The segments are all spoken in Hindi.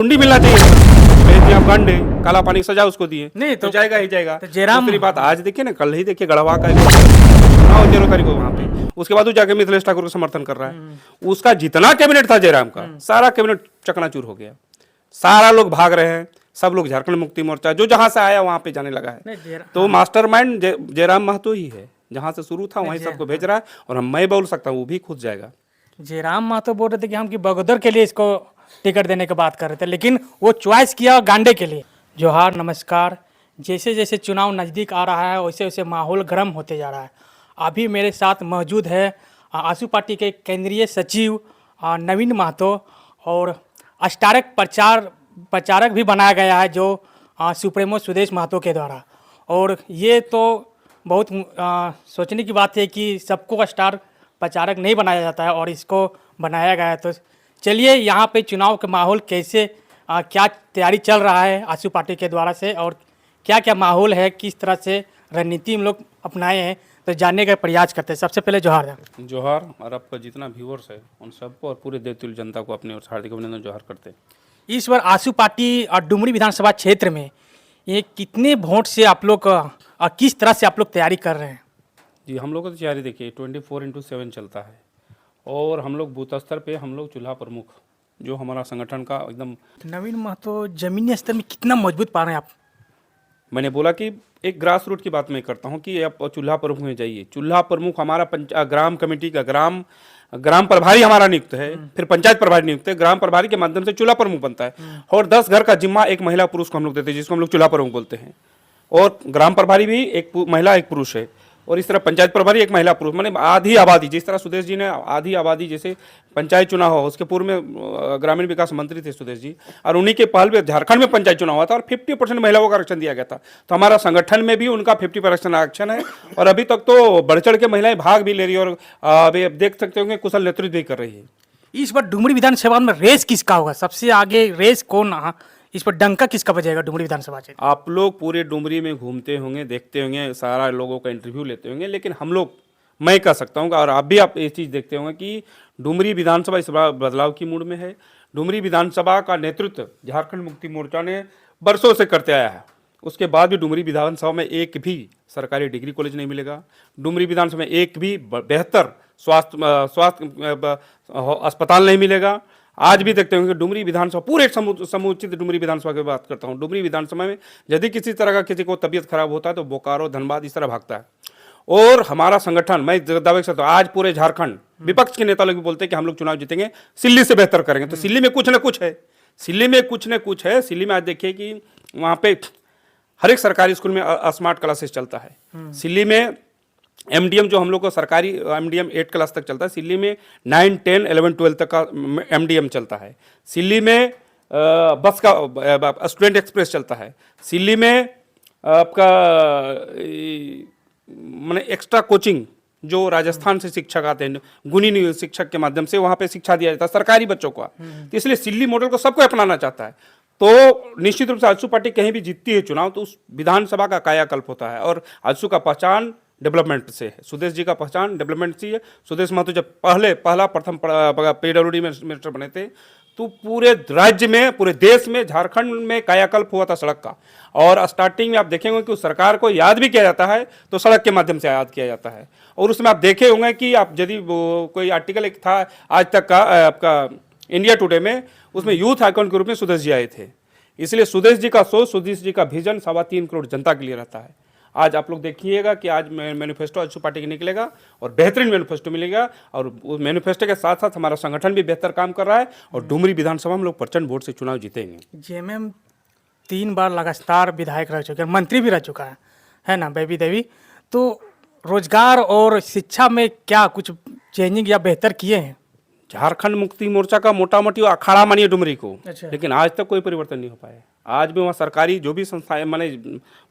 कुंडी मिलना चाहिए। भेज दिया आप गांडे, काला पानी सजा उसको दिए, नहीं तो जाएगा ही जाएगा। तो जयराम दूसरी बात आज देखिए ना, कल ही देखिए गढ़वा का चुनाव 13 तारीख को वहां पे, उसके बाद वो जाके मिथिलेश ठाकुर को समर्थन कर रहा है। उसका जितना कैबिनेट था जयराम का, सारा कैबिनेट चकनाचूर हो गया। सारा लोग भाग रहे हैं, सब लोग झारखंड मुक्ति मोर्चा जो जहां से आया वहां पे जाने लगा है। तो मास्टरमाइंड जयराम महतो ही है, जहां से शुरू था वहीं सबको भेज रहा है। और मैं बोल सकता हूँ वो भी खुद जाएगा। जयराम महतो बोल रहे थे कि हम कि बगोदर के लिए इसको टिकट देने की बात कर रहे थे, लेकिन वो चॉइस किया गांडे के लिए। जोहार, नमस्कार। जैसे जैसे चुनाव नज़दीक आ रहा है वैसे वैसे माहौल गर्म होते जा रहा है। अभी मेरे साथ मौजूद है आजसू पार्टी के केंद्रीय सचिव नवीन महतो, और स्टारक प्रचारक भी बनाया गया है जो सुप्रीमो सुदेश महतो के द्वारा। और ये तो बहुत सोचने की बात है कि सबको स्टार प्रचारक नहीं बनाया जाता है और इसको बनाया गया है। तो चलिए यहाँ पे चुनाव का माहौल कैसे क्या तैयारी चल रहा है आजसू पार्टी के द्वारा से, और क्या क्या माहौल है, किस तरह से रणनीति हम लोग अपनाए हैं, तो जानने का प्रयास करते हैं। सबसे पहले जोहार। जोहार, और आपका जितना व्यूअर्स है उन सबको और पूरे देवतुल्य जनता को अपने और हार्दिक अभिनंदन जोहार करते हैं। इस बार आजसू पार्टी और डुमरी विधानसभा क्षेत्र में ये कितने वोट से आप लोग किस तरह से आप लोग तैयारी कर रहे हैं? जी, हम लोग को तो तैयारी देखिए 24x7 चलता है। और हम लोग बूथ स्तर पे हम लोग चूल्हा प्रमुख, जो हमारा संगठन का एकदम, नवीन महतो जमीनी स्तर में कितना मजबूत पा रहे हैं आप? मैंने बोला कि एक ग्रास रूट की बात मैं करता हूँ कि आप चूल्हा प्रमुख में जाइए। चूल्हा प्रमुख हमारा ग्राम कमेटी का ग्राम प्रभारी हमारा नियुक्त है, फिर पंचायत प्रभारी नियुक्त है, ग्राम प्रभारी के माध्यम से चूल्हा प्रमुख बनता है। और 10 घर का जिम्मा एक महिला पुरुष को हम लोग देते हैं, जिसको हम लोग चूल्हा प्रमुख बोलते हैं। और ग्राम प्रभारी भी एक महिला एक पुरुष है, और इस तरह पंचायत प्रभारी एक महिला पुरुष, माने आधी आबादी। जिस तरह सुदेश जी ने आधी आबादी, जैसे पंचायत चुनाव हो, उसके पूर्व में ग्रामीण विकास मंत्री थे सुदेश जी, और उन्हीं के पहल में झारखंड में पंचायत चुनाव हुआ था और 50% महिलाओं को आरक्षण दिया गया था। तो हमारा संगठन में भी उनका 50% आरक्षण है, और अभी तक तो बढ़ चढ़ के महिलाएं भाग भी ले रही है, और अभी आप देख सकते होंगे कुशल नेतृत्व भी कर रही है। इस बार डुमरी विधानसभा में रेस किसका होगा? सबसे आगे रेस कौन इस पर डंका किसका बजेगा डुमरी विधानसभा क्षेत्र? आप लोग पूरे डुमरी में घूमते होंगे, देखते होंगे, सारा लोगों का इंटरव्यू लेते होंगे, लेकिन हम लोग, मैं कह सकता हूँ, और आप भी आप ये चीज़ देखते होंगे कि डुमरी विधानसभा इस बार बदलाव की मूड में है। डुमरी विधानसभा का नेतृत्व झारखंड मुक्ति मोर्चा ने बरसों से करते आया है। उसके बाद भी डुमरी विधानसभा में एक भी सरकारी डिग्री कॉलेज नहीं मिलेगा। डुमरी विधानसभा में एक भी बेहतर स्वास्थ्य अस्पताल नहीं मिलेगा। आज भी देखते होंगे डुमरी विधानसभा, पूरे समुचित डुमरी विधानसभा की बात करता हूँ, डुमरी विधानसभा में यदि किसी तरह का किसी को तबीयत खराब होता है तो बोकारो, धनबाद इस तरह भागता है। और हमारा संगठन, मैं दावे से, आज पूरे झारखंड विपक्ष के नेता लोग भी बोलते हैं कि हम लोग चुनाव जीतेंगे, सिल्ली से बेहतर करेंगे। तो सिल्ली में कुछ न कुछ है, सिल्ली में कुछ न कुछ है। सिल्ली में आज देखिए कि वहाँ पे हर एक सरकारी स्कूल में स्मार्ट क्लासेस चलता है। सिल्ली में एमडीएम, जो हम लोग को सरकारी एमडीएम 8 क्लास तक चलता है, सिल्ली में 9, 10, 11, 12 तक का एमडीएम चलता है। सिल्ली में बस का स्टूडेंट एक्सप्रेस चलता है। सिल्ली में आपका मैंने एक्स्ट्रा कोचिंग, जो राजस्थान से शिक्षक आते हैं, गुणी शिक्षक के माध्यम से वहाँ पे शिक्षा दिया जाता है सरकारी बच्चों को। तो इसलिए सिल्ली मॉडल को सबको अपनाना चाहता है। तो निश्चित रूप से आजसू पार्टी कहीं भी जीतती है चुनाव तो उस विधानसभा का कायाकल्प होता है, और आजसू का पहचान डेवलपमेंट से है। सुदेश जी का पहचान डेवलपमेंट से है। सुदेश महतो जब प्रथम पीडब्ल्यूडी मिनिस्टर बने थे, तो पूरे राज्य में, पूरे देश में, झारखंड में कायाकल्प हुआ था सड़क का। और स्टार्टिंग में आप देखेंगे कि उस सरकार को याद भी किया जाता है तो सड़क के माध्यम से याद किया जाता है। और उसमें आप देखे होंगे कि आप यदि कोई आर्टिकल एक था आज तक का आपका इंडिया टुडे में, उसमें यूथ आइकॉन के रूप में सुदेश जी आए थे। इसलिए सुदेश जी का सोच, सुदेश जी का विजन 3.25 करोड़ जनता के लिए रहता है। आज आप लोग देखिएगा कि आज मैनिफेस्टो आजसू पार्टी के निकलेगा और बेहतरीन मैनिफेस्टो मिलेगा, और उस मैनिफेस्टो के साथ साथ हमारा संगठन भी बेहतर काम कर रहा है, और डुमरी विधानसभा हम लोग प्रचंड वोट से चुनाव जीतेंगे। जेएमएम 3 बार लगातार विधायक रह चुके हैं, मंत्री भी रह चुका है ना बेबी देवी? तो रोजगार और शिक्षा में क्या कुछ चेंजिंग या बेहतर किए हैं? झारखंड मुक्ति मोर्चा का मोटा मोटी अखाड़ा मानिए डुमरी को, अच्छा। लेकिन आज तक कोई परिवर्तन नहीं हो पाया। आज भी वहाँ सरकारी जो भी संस्थाएं, माने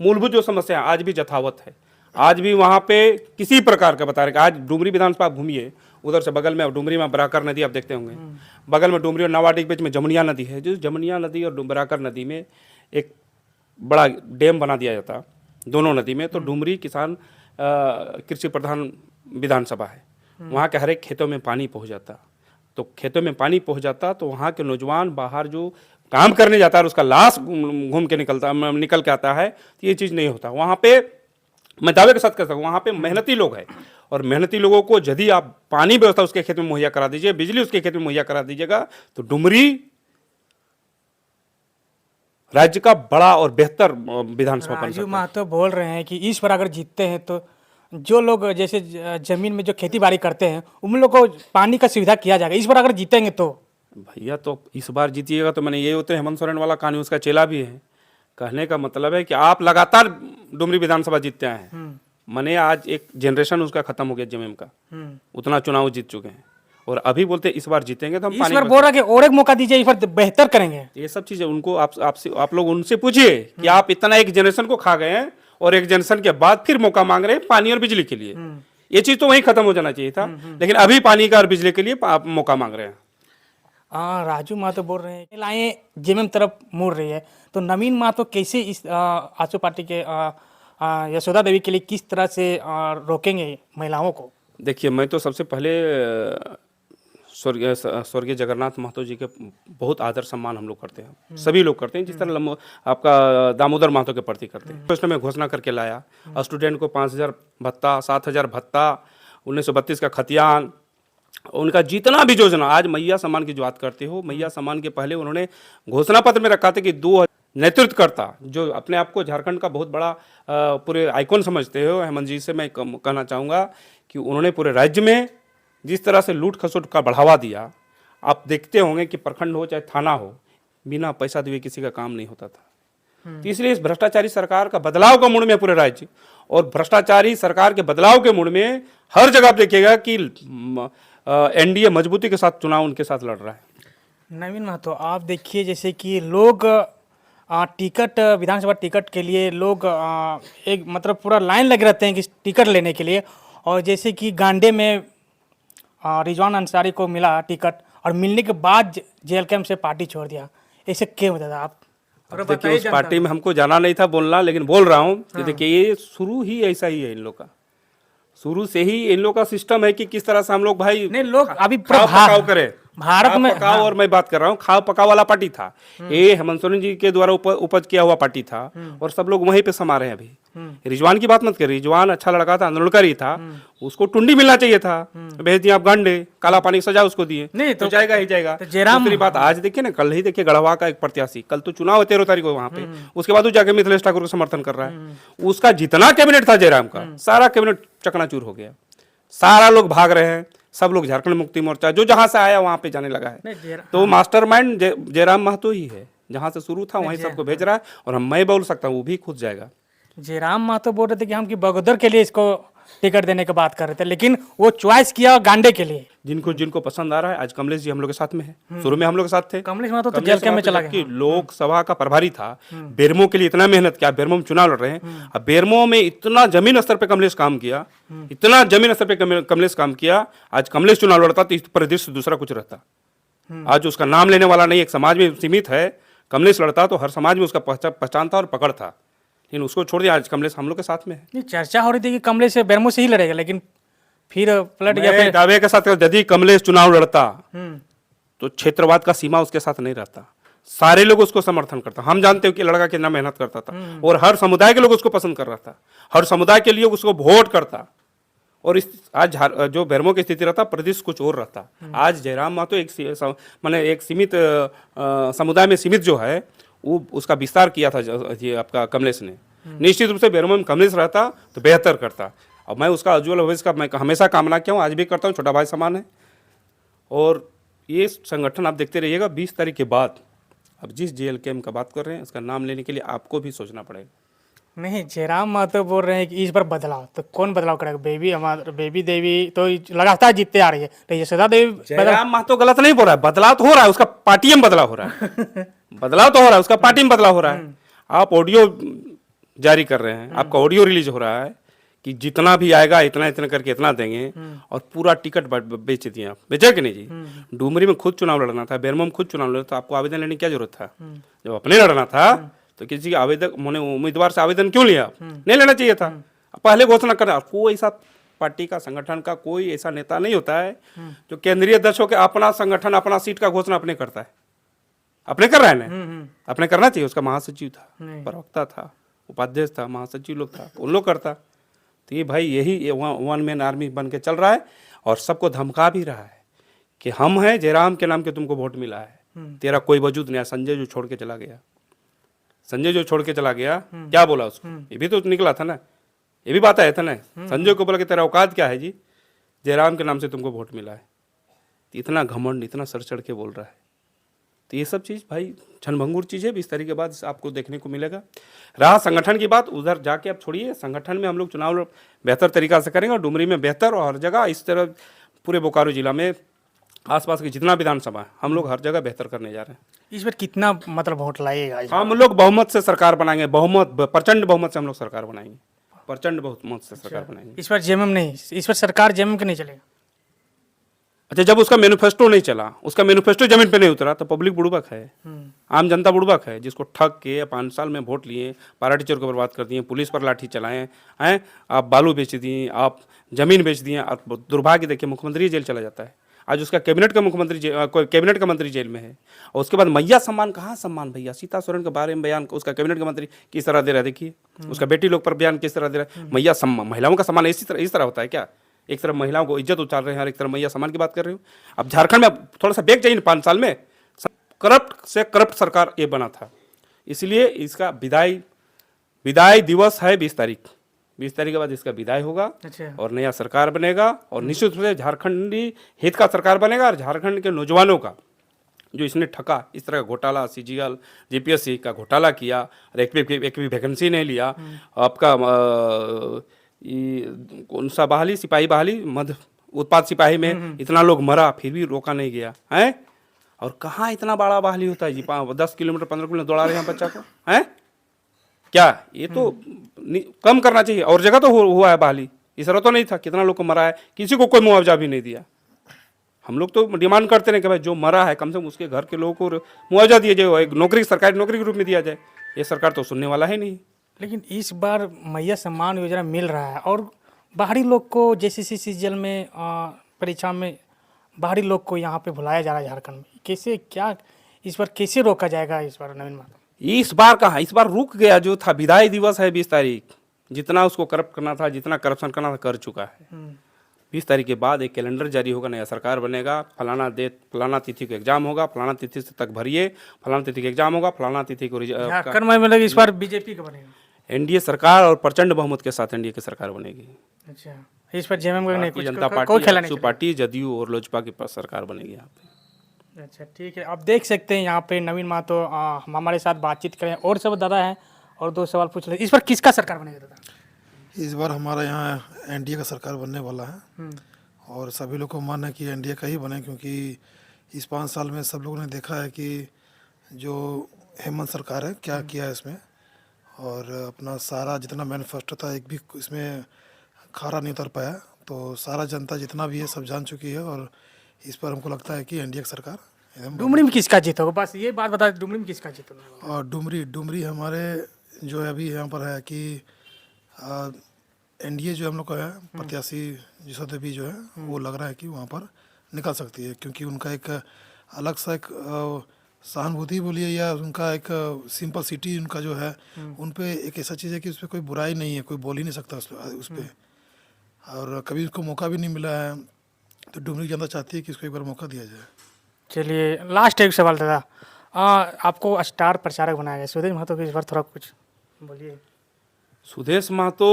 मूलभूत जो समस्या आज भी यथावत है। आज भी वहाँ पे किसी प्रकार का बता रहे, आज डुमरी विधानसभा आप घूमिए, उधर से बगल में डुमरी में बराकर नदी आप देखते होंगे, बगल में डुमरी और नवाडी के बीच में जमुनिया नदी है। जो जमुनिया नदी और बराकर नदी में एक बड़ा डैम बना दिया जाता दोनों नदी में, तो डुमरी किसान कृषि प्रधान विधानसभा है। वहाँ के हर एक खेतों में पानी पहुँच जाता, तो खेतों में पानी पहुँच जाता तो वहाँ के नौजवान बाहर जो काम करने जाता है और उसका लाश घूम के निकल के आता है, तो ये चीज़ नहीं होता। वहाँ पे मैं दावे के साथ कह सकता हूँ, वहाँ पे मेहनती लोग हैं, और मेहनती लोगों को यदि आप पानी व्यवस्था उसके खेत में मुहैया करा दीजिए, बिजली उसके खेत में मुहैया करा दीजिएगा, तो डुमरी राज्य का बड़ा और बेहतर विधानसभा बन राजू सकता है। महतो बोल रहे हैं कि इस बार अगर जीतते हैं तो जो लोग जैसे जमीन में जो खेती बाड़ी करते हैं उन लोग को पानी का सुविधा किया जाएगा इस बार अगर जीतेंगे तो। भैया तो इस बार जीतिएगा तो मैंने ये होते हेमंत सोरेन वाला कहानी, उसका चेला भी है। कहने का मतलब है कि आप लगातार डुमरी विधानसभा जीतते आए हैं, मैंने आज एक जनरेशन उसका खत्म हो गया जेएमएम का, उतना चुनाव जीत चुके हैं, और अभी बोलते इस बार जीतेंगे तो हम इस बार बोल रहा कि और एक मौका दीजिए, इस बार बेहतर करेंगे। ये सब चीजें उनको आप लोग उनसे पूछिए कि आप इतना एक जनरेशन को खा गए हैं और एक जनरेशन के बाद फिर मौका मांग रहे हैं पानी और बिजली के लिए। ये चीज तो वहीं खत्म हो जाना चाहिए था, लेकिन अभी पानी का और बिजली के लिए आप मौका मांग रहे हैं। राजू महतो बोल रहे हैं महिलाएं जेएमएम तरफ मुड़ रही है, तो नवीन महतो कैसे इस आजसू पार्टी के यशोदा देवी के लिए किस तरह से रोकेंगे महिलाओं को? देखिए, मैं तो सबसे पहले स्वर्गीय जगन्नाथ महतो जी के बहुत आदर सम्मान हम लोग करते हैं, सभी लोग करते हैं, जिस तरह आपका दामोदर महतो के प्रति करते हैं। उसने में घोषणा करके लाया, स्टूडेंट को 5,000 भत्ता, 7,000 भत्ता, 1932 का खतियान, उनका जितना भी योजना, आज मैया सम्मान की जो बात करते हो, मैया सम्मान के पहले उन्होंने घोषणा पत्र में रखा था कि 2 नेतृत्वकर्ता जो अपने आप को झारखंड का बहुत बड़ा पूरे आइकॉन समझते हो, हेमंत जी से मैं कहना चाहूँगा कि उन्होंने पूरे राज्य में जिस तरह से लूट खसोट का बढ़ावा दिया, आप देखते होंगे कि प्रखंड हो चाहे थाना हो, बिना पैसा दिए किसी का काम नहीं होता था। तो इसलिए इस भ्रष्टाचारी सरकार का बदलाव का मूड में पूरे राज्य, और भ्रष्टाचारी सरकार के बदलाव के मूड में हर जगह आप देखिएगा कि एनडीए मजबूती के साथ चुनाव उनके साथ लड़ रहा है। नवीन महतो, आप देखिए जैसे कि लोग टिकट, विधानसभा टिकट के लिए लोग एक मतलब पूरा लाइन लगे रहते हैं कि टिकट लेने के लिए, और जैसे कि गांडे में रिजवान अंसारी को मिला टिकट और मिलने के बाद जेल कैंप से पार्टी छोड़ दिया, ऐसे क्यों बता आप? देखिए, उस पार्टी में हमको जाना नहीं था बोलना, लेकिन बोल रहा हूँ कि देखिए ये शुरू ही ऐसा ही है इन लोग का, शुरू से ही इन लोग का सिस्टम है कि किस तरह से हम लोग भाई नहीं, लोग अभी पकाव करे भारत में पकाओ, और मैं बात कर रहा हूँ खाओ पकाओ वाला पार्टी था ये, हेमंत सोरेन जी के द्वारा उपज किया हुआ पार्टी था, और सब लोग वहीं पे समा रहे हैं अभी। रिजवान की बात मत करिए, रिजवान अच्छा लड़का था, आंदोलनकारी ही था, उसको टुंडी मिलना चाहिए था, भेज दिया आप गांडे, काला पानी सजा उसको दिए, नहीं तो जाएगा ही जाएगा। दूसरी बात, आज देखिए ना, कल ही देखिए गढ़वा का एक प्रत्याशी, कल तो चुनाव है 13 तारीख को वहां पे, उसके बाद वो जाके मिथिलेश ठाकुर को समर्थन कर रहा है। उसका जितना कैबिनेट था जयराम का, सारा कैबिनेट चकनाचूर हो गया, सारा लोग भाग रहे हैं, सब लोग झारखंड मुक्ति मोर्चा जो जहां से आया वहां पे जाने लगा है। तो मास्टरमाइंड जयराम महतो ही है, जहां से शुरू था वहीं सबको भेज रहा है, और मैं बोल सकता हूँ वो भी खुद जाएगा। जयराम महतो बोल रहे थे कि हम कि बगोदर के लिए इसको टिकट देने की बात कर रहे थे, लेकिन वो चॉइस किया गांडे के लिए। जिनको पसंद आ रहा है, आज कमलेश जी हम लोग के साथ में है, शुरू में हम लोग के साथ थे। कमलेश महतो तो जेल कैंप में चला गया, लोकसभा का प्रभारी था, बेरमो के लिए इतना मेहनत किया, बेरमो में चुनाव लड़ रहे हैं, अब बेरमो में इतना जमीन स्तर पे कमलेश काम किया, इतना जमीन स्तर पे कमलेश काम किया, आज कमलेश चुनाव लड़ता तो इस परिदृश्य दूसरा कुछ रहता। आज उसका नाम लेने वाला नहीं, एक समाज में सीमित है, कमलेश लड़ता तो हर समाज में उसका पहचान था और पकड़ था, लेकिन उसको छोड़ दिया। आज कमलेश हम लोग के साथ में है। नहीं, चर्चा हो रही थी कि कमलेश से बेरमो से ही लड़ेगा, लेकिन फिर पलट गया। मैं दावे के साथ यदि कमलेश चुनाव लड़ता तो क्षेत्रवाद का सीमा उसके साथ नहीं रहता, सारे लोग उसको समर्थन करता। हम जानते हो कि लड़का कितना मेहनत करता था, और हर समुदाय के लोग उसको पसंद कर रहा था, हर समुदाय के लिए उसको वोट करता, और इस आज जो बेरमो की स्थिति रहता, प्रदेश कुछ और रहता। आज जयराम महतो एक सीमित समुदाय में सीमित जो है वो उसका विस्तार किया था ये आपका कमलेश ने। निश्चित रूप से बेरमो में कमलेश रहता तो बेहतर करता, और मैं उसका उज्ज्वल भविष्य का मैं हमेशा कामना किया हूँ, आज भी करता हूँ, छोटा भाई समान है। और ये संगठन आप देखते रहिएगा, 20 तारीख के बाद अब जिस JLKM का बात कर रहे हैं उसका नाम लेने के लिए आपको भी सोचना पड़ेगा। नहीं, जयराम महतो बोल रहे हैं कि इस बार बदलाव, तो कौन बदलाव करेगा? बेबी देवी तो लगातार जीतते आ रही है, तो यशोदा देवी। जयराम महतो गलत नहीं बोल रहा है, बदलाव तो हो रहा है, उसका पार्टी में बदलाव हो रहा है बदलाव तो हो रहा है, उसका पार्टी में बदलाव हो रहा है। आप ऑडियो जारी कर रहे हैं, आपका ऑडियो रिलीज हो रहा है कि जितना भी आएगा इतना इतना करके इतना देंगे, और पूरा टिकट बेच दिए आप। बेचा कि नहीं जी? डुमरी में खुद चुनाव लड़ना था, बेरमो में खुद चुनाव लड़ना था, आपको आवेदन लेने की क्या जरूरत था? जब अपने लड़ना था तो किसी आवेदक उम्मीदवार से आवेदन क्यों लिया? नहीं लेना चाहिए था, पहले घोषणा करना। कोई ऐसा पार्टी का संगठन का कोई ऐसा नेता नहीं होता है जो केंद्रीय अध्यक्ष होकर अपना संगठन अपना सीट का घोषणा अपने करता है। अपने कर रहा है ना, अपने करना चाहिए। उसका महासचिव था, नहीं। प्रवक्ता था, उपाध्यक्ष था, महासचिव लोग था, उन लोग करता। तो ये भाई यही वन मैन आर्मी बन के चल रहा है और सबको धमका भी रहा है कि हम हैं जयराम के नाम के तुमको वोट मिला है, तेरा कोई वजूद नहीं है। संजय जो छोड़ के चला गया, संजय जो छोड़ के चला गया, क्या बोला उसको? ये भी तो निकला था ना, ये भी बात आया था ना। संजय को बोला कि तेरा औकात क्या है जी, जयराम के नाम से तुमको वोट मिला है। तो इतना घमंड, इतना सर चढ़ के बोल रहा है। तो ये सब चीज़ भाई क्षणभंगुर चीज़ है, 20 तारीख के बाद आपको देखने को मिलेगा। रहा संगठन की बात, उधर जाके आप छोड़िए, संगठन में हम लोग चुनाव बेहतर तरीका से करेंगे और डुमरी में बेहतर, और हर जगह इस तरह पूरे बोकारो जिला में आसपास की जितना विधानसभा है हम लोग हर जगह बेहतर करने जा रहे हैं। इस बार कितना मतलब वोट लाएगा इस बार? हम लोग बहुमत से सरकार बनाएंगे, बहुमत, प्रचंड बहुमत से हम लोग सरकार बनाएंगे, प्रचंड बहुमत से सरकार बनाएंगे। इस बार जेएमएम नहीं, इस बार सरकार जेएमएम के नहीं चलेगा। अच्छा, जब उसका मैनिफेस्टो नहीं चला, उसका मैनिफेस्टो जमीन पे नहीं उतरा, तो पब्लिक बुड़बक है, आम जनता बुड़बक है, जिसको ठग के 5 साल में वोट लिए, पारा टीचर को बर्बाद कर दिए, पुलिस पर लाठी चलाएं हैं, आप बालू बेच दिए, आप जमीन बेच दिए। आप दुर्भाग्य देखिए, मुख्यमंत्री जेल चला जाता है, आज उसका कैबिनेट का मुख्यमंत्री कैबिनेट का मंत्री जेल में है। और उसके बाद मैया सम्मान, कहाँ सम्मान भैया? सीता सोरेन के बारे में बयान उसका कैबिनेट का मंत्री किस तरह दे रहा है, देखिए उसका बेटी लोग पर बयान किस तरह दे रहा है। मैया सम्मान, महिलाओं का सम्मान इस तरह होता है क्या? एक तरफ महिलाओं को इज्जत उतार रहे हैं और एक तरफ मैया सम्मान की बात कर रहे हो। अब झारखंड में थोड़ा सा बैक जाइए, 5 साल में करप्ट से करप्ट सरकार ये बना था, इसलिए इसका विदाई दिवस है 20 तारीख। 20 तारीख के बाद इसका विदाई होगा अच्छा। और नया सरकार बनेगा और निश्चित रूप से झारखंडी हित का सरकार बनेगा। और झारखंड के नौजवानों का जो इसने ठका, इस तरह का घोटाला, सीजीएल जीपीएससी का घोटाला किया और एक भी वैकेंसी नहीं लिया, आपका कौन सा बहाली, सिपाही बहाली, मध्य उत्पाद सिपाही में इतना लोग मरा, फिर भी रोका नहीं गया है। और कहाँ इतना बड़ा बहाली होता है जी, 10 किलोमीटर 15 किलोमीटर दौड़ा रहे हैं बच्चा को, है क्या? ये तो कम करना चाहिए। और जगह तो हुआ है बहाली, इस तरह तो नहीं था। कितना लोग को मरा है, किसी को कोई मुआवजा भी नहीं दिया। हम लोग तो डिमांड करते हैं कि भाई जो मरा है कम से कम उसके घर के लोगों को मुआवजा दिया जाए, एक नौकरी, सरकारी नौकरी के रूप में दिया जाए। ये सरकार तो सुनने वाला है नहीं। लेकिन इस बार मैया सम्मान योजना मिल रहा है और बाहरी लोग को जेसीसी सीजीएल में परीक्षा में बाहरी लोग को यहाँ पे बुलाया जा रहा है झारखंड में। कैसे, क्या इस बार कैसे रोका जाएगा इस बार नवीन महतो? इस बार कहाँ, इस बार रुक गया। जो था विदाई दिवस है 20 तारीख, जितना उसको करप्ट करना था, जितना करप्शन करना था, कर चुका है। 20 तारीख के बाद एक कैलेंडर जारी होगा, नया सरकार बनेगा, फलाना तिथि को एग्जाम होगा, फलाना तिथि से तक भरिए, फलाना तिथि का एग्जाम होगा, फलाना तिथि को झारखंड में मतलब इस बार बीजेपी का बनेगा, एनडीए सरकार और प्रचंड बहुमत के साथ एनडीए की सरकार बनेगी। अच्छा, इस बार जेएमएम का नहीं, भारतीय कुछ जनता कोई पार्टी, खेला नहीं आजसू पार्टी, जदयू और लोजपा की सरकार बनेगी यहाँ पे। अच्छा ठीक है, आप देख सकते हैं यहाँ पे नवीन महतो हम हमारे साथ बातचीत करें। और सब दादा हैं और 2 सवाल पूछ रहे। इस बार किसका सरकार बनेगा दादा? इस बार हमारा यहाँ एनडीए का सरकार बनने वाला है और सभी लोग को मन है कि एनडीए का ही बने, क्योंकि इस 5 साल में सब लोगों ने देखा है कि जो हेमंत सरकार है क्या किया है इसमें, और अपना सारा जितना मैनिफेस्टो था एक भी इसमें खारा नहीं उतर पाया। तो सारा जनता जितना भी है सब जान चुकी है और इस पर हमको लगता है कि एनडीए की सरकार एकदम। डुमरी में किसका जीत होगा, बस ये बात बता, डुमरी में किसका जीत होगा? और डुमरी हमारे जो है अभी यहाँ पर है कि एनडीए जो हम लोग का है प्रत्याशी जिसो देवी जो है वो लग रहा है कि वहाँ पर निकल सकती है, क्योंकि उनका एक अलग सा एक सहानुभूति बोलिए या उनका एक सिंपल सिटी उनका जो है उन पे एक ऐसा चीज़ है कि उस पर कोई बुराई नहीं है, कोई बोल ही नहीं सकता उस पर, और कभी उसको मौका भी नहीं मिला है। तो डुमरी जनता चाहती है कि इसको एक बार मौका दिया जाए। चलिए लास्ट एक सवाल दादा, आपको स्टार प्रचारक बनाया गया सुदेश महतो के, इस बार थोड़ा कुछ बोलिए। सुदेश महतो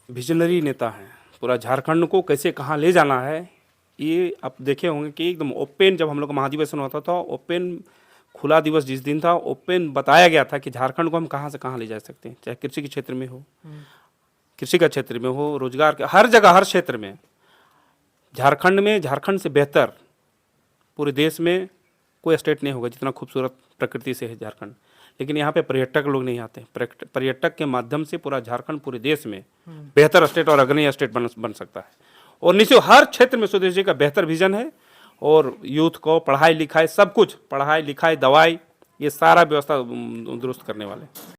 विजनरी नेता हैं, पूरा झारखंड को कैसे कहाँ ले जाना है ये आप देखे होंगे कि एकदम ओपन, जब हम लोग का महाधिवेशन होता था ओपन खुला दिवस जिस दिन था, ओपन बताया गया था कि झारखंड को हम कहाँ से कहाँ ले जा सकते हैं, चाहे कृषि के क्षेत्र में हो, कृषि का क्षेत्र में हो, रोजगार के हर जगह हर क्षेत्र में झारखंड से बेहतर पूरे देश में कोई स्टेट नहीं होगा जितना खूबसूरत प्रकृति से है झारखंड। लेकिन यहाँ पे पर्यटक लोग नहीं आते, पर्यटक के माध्यम से पूरा झारखंड पूरे देश में बेहतर स्टेट और अग्रणी स्टेट बन सकता है। और निश्चित हर क्षेत्र में सुदेश जी का बेहतर विजन है और यूथ को पढ़ाई लिखाई सब कुछ, पढ़ाई लिखाई दवाई ये सारा व्यवस्था दुरुस्त करने वाले।